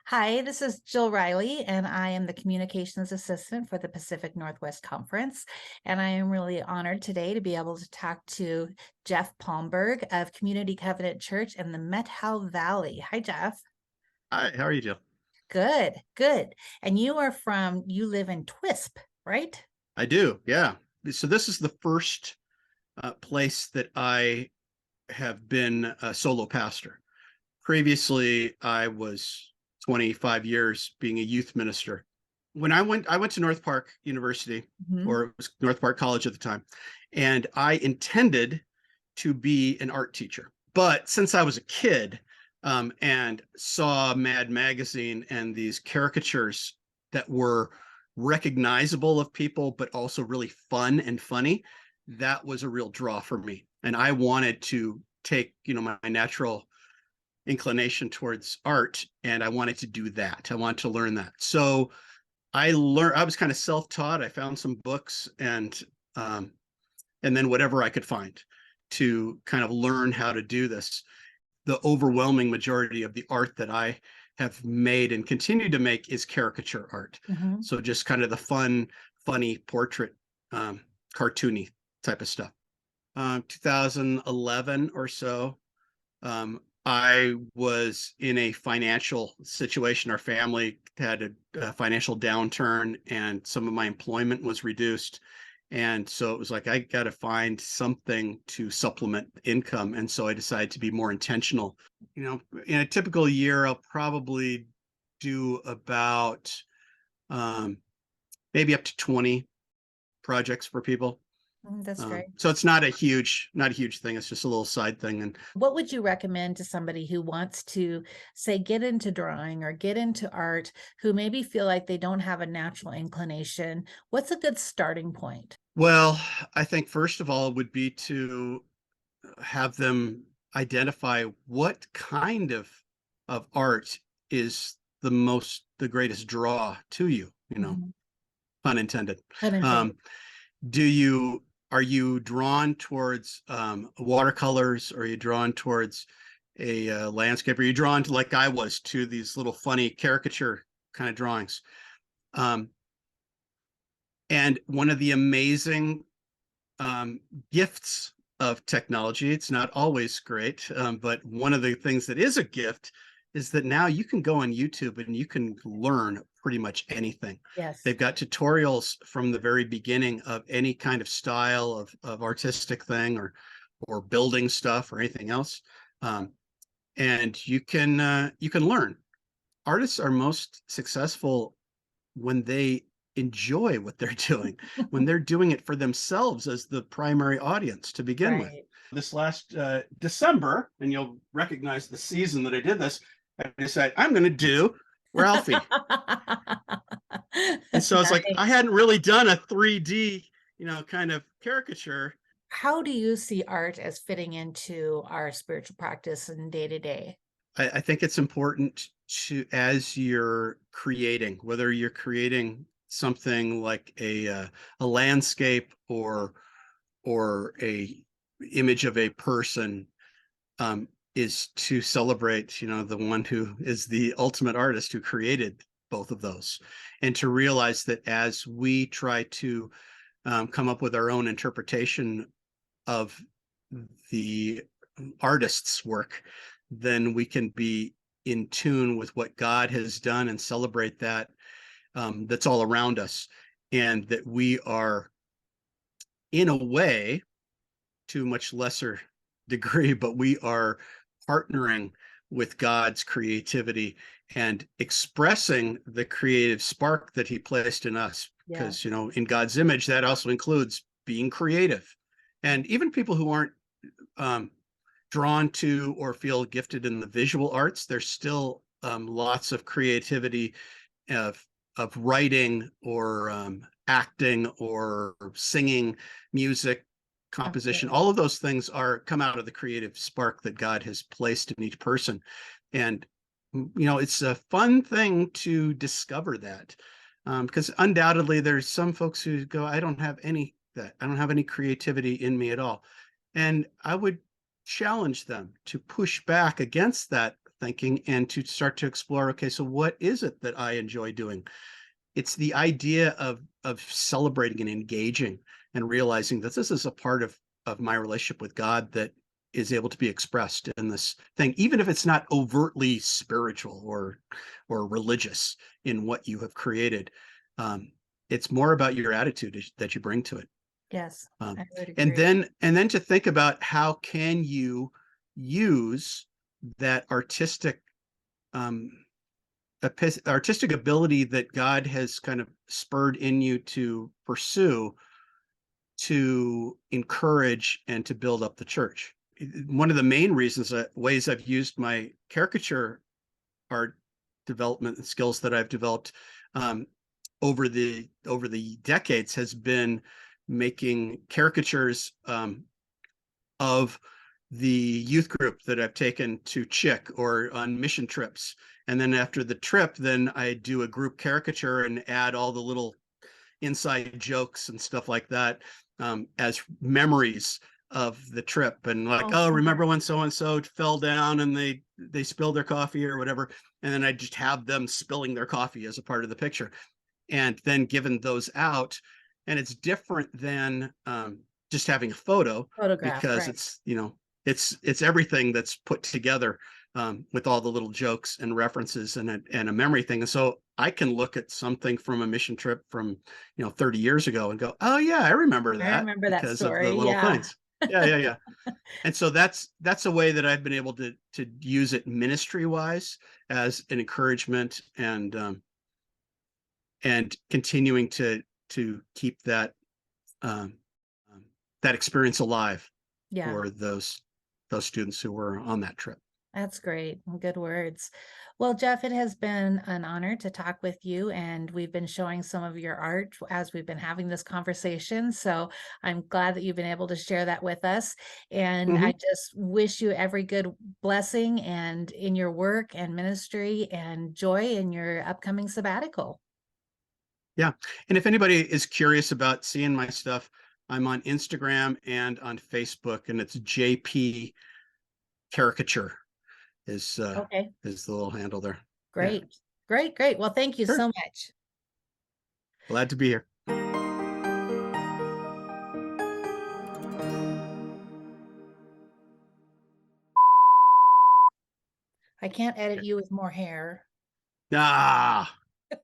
Hi, this is Jill Riley, and I am the Communications Assistant for the Pacific Northwest Conference. And I am really honored today to be able to talk to Jeff Palmberg of Community Covenant Church in the Methow Valley. Hi, Jeff. Hi, how are you, Jill? Good, good. And you live in Twisp, right? I do, yeah. So this is the first place that I have been a solo pastor. Previously, I was 25 years being a youth minister. When I went to North Park University, Mhm. or it was North Park College at the time, and I intended to be an art teacher. But since I was a kid, and saw Mad Magazine and these caricatures that were recognizable of people, but also really fun and funny, that was a real draw for me. And I wanted to take, my natural inclination towards art, and I wanted to do that. I wanted to learn that. So I was kind of self-taught. I found some books um, and then whatever I could find to kind of learn how to do this. The overwhelming majority of the art that I have made and continue to make is caricature art. Mhm. So just kind of the fun, funny portrait, cartoony type of stuff. 2011 or so, I was in a financial situation. Our family had a financial downturn, and some of my employment was reduced. And so it was like, I got to find something to supplement income. And so I decided to be more intentional. In a typical year, I'll probably do about maybe up to 20 projects for people. That's great. So it's not a huge thing. It's just a little side thing. And What would you recommend to somebody who wants to, say, get into drawing or get into art, who maybe feel like they don't have a natural inclination? What's a good starting point? well, I think first of all would be to have them identify what kind of art is the greatest draw to you, Mhm. pun intended. Pun intended. Um, do you are you drawn towards watercolors? Or are you drawn towards a landscape? Are you drawn to, like I was, to these little funny caricature kind of drawings? Um, and one of the amazing um, gifts of technology, it's not always great, but one of the things that is a gift is that now you can go on YouTube and you can learn pretty much anything. Yes. They've got tutorials from the very beginning of any kind of style of artistic thing, or building stuff or anything else. Um, and you can learn. Artists are most successful when they enjoy what they're doing, when they're doing it for themselves as the primary audience to begin with. Right. This last December, and you'll recognize the season that I did this, I decided I'm going to do Ralphie. And so it's like I Nice. hadn't really done a 3D, kind of caricature. How do you see art as fitting into our spiritual practice and day to day? I think it's important to, as you're creating, whether you're creating something like a landscape, or a image of a person, is to celebrate, the one who is the ultimate artist who created both of those, and to realize that as we try to come up with our own interpretation of the artist's work, then we can be in tune with what God has done and celebrate that, that's all around us, and that we are, in a way, to a much lesser degree, but we are partnering with God's creativity and expressing the creative spark that he placed in us. Yeah. Because, in God's image, that also includes being creative. And even people who aren't um, drawn to or feel gifted in the visual arts, there's still lots of creativity of writing, or acting, or singing, music, composition. Absolutely. All of those things are come out of the creative spark that God has placed in each person. And it's a fun thing to discover that, because undoubtedly there's some folks who go, I don't have any creativity in me at all. And I would challenge them to push back against that thinking and to start to explore, okay, so what is it that I enjoy doing? It's the idea of celebrating and engaging and realizing that this is a part of my relationship with God that is able to be expressed in this thing, even if it's not overtly spiritual or religious in what you have created. It's more about your attitude that you bring to it. Yes, Um, I would and agree. then to think about how can you use that um, artistic ability that God has kind of spurred in you to pursue to encourage and to build up the church. One of the main ways I've used my caricature art development and skills that I've developed um, over the decades has been making caricatures of the youth group that I've taken to Chick or on mission trips. And then after the trip, then I do a group caricature and add all the little inside jokes and stuff like that as memories of the trip. And like, Oh, oh, remember sure. when so and so fell down and they spilled their coffee or whatever. And then I just have them spilling their coffee as a part of the picture, and then given those out. And it's different than just having a photo, Photograph, because right. it's everything that's put together with all the little jokes and references and a memory thing. And so I can look at something from a mission trip from 30 years ago and go, oh yeah, I remember I that remember that because of the story. little Yeah. things. Yeah. And so that's a way that I've been able to use it ministry wise as an encouragement and continuing to keep um, that experience alive Yeah. for those students who were on that trip. That's great. Good words. Well, Jeff, it has been an honor to talk with you, and we've been showing some of your art as we've been having this conversation. So I'm glad that you've been able to share that with us. And I Hmm. just wish you every good blessing and in your work and ministry and joy in your upcoming sabbatical. Yeah. And if anybody is curious about seeing my stuff, I'm on Instagram and on Facebook, and it's JP Caricature is uh, Okay, is the little handle there. Yeah. great. Great, great. Well, thank you Sure. so much. Glad to be here. I can't edit you with more hair. Ah.